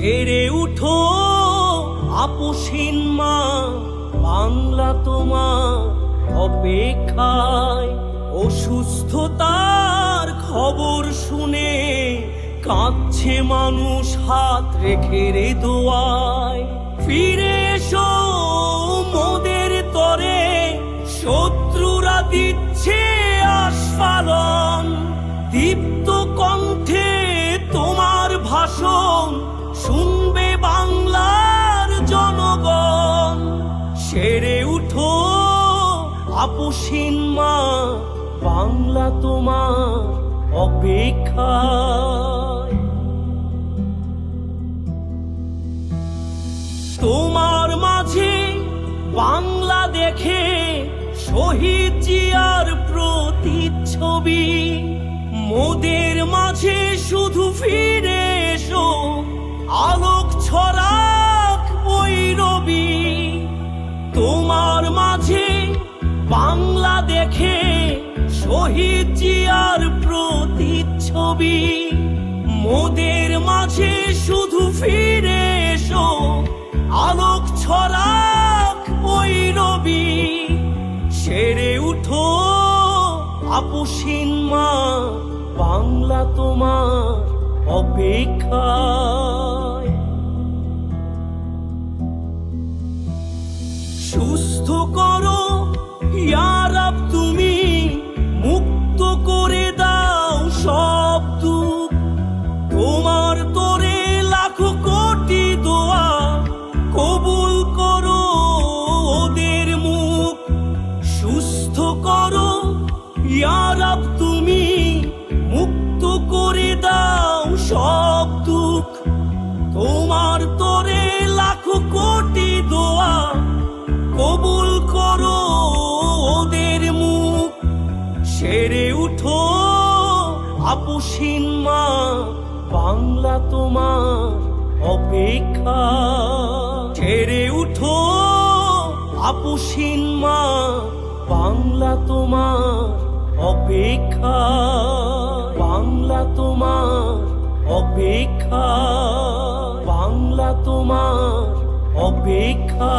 সেরে উঠো আপসহীন মা, বাংলা তোমার অপেক্ষায়। অসুস্থতার খবর শুনে কাঁদছে মানুষ হাত রেখে রে দোয়ায়। ফিরে এসো মোদের তরে, শত্রুরা দিচ্ছে আস্ফালন। দীপ্ত কণ্ঠে তোমার ভাষণ শুনবে বাংলার জনগণ। সেরে উঠো আপসহীন মা, বাংলা তোমার অপেক্ষায়। তোমার মাঝে বাংলা দেখে শহীদ জিয়ার প্রতিচ্ছবি। মোদের মাঝে শুধু ফিরে এসো, আলোক ছড়াক ওই রবি। তোমার মাঝে বাংলা দেখে শহীদ জিয়ার প্রতিচ্ছবি। মোদের মাঝে শুধু ফিরে এসো, আলোক ছড়াক ওই রবি। সেরে উঠো আপসহীন মা, বাংলা তোমার অপেক্ষায়। সুস্থ করো ইয়া রব তুমি, মুক্ত করে দাও সব দুঃখ। তোমার তোরে লাখো কোটি দোয়া, কবুল করো ওদের মুখ। সুস্থ করো ইয়া রব তুমি, মুক্ত করে দাও সব দুঃখ। তোমার তোরে লাখো কোটি দোয়া, কবুল করো ওদের মুখ। সেরে উঠো আপসহীন মা, বাংলা তোমার অপেক্ষা। সেরে উঠো আপসহীন মা, বাংলা তোমার অপেক্ষা। বাংলা তোমার অপেক্ষা, বাংলা তোমার অপেক্ষা।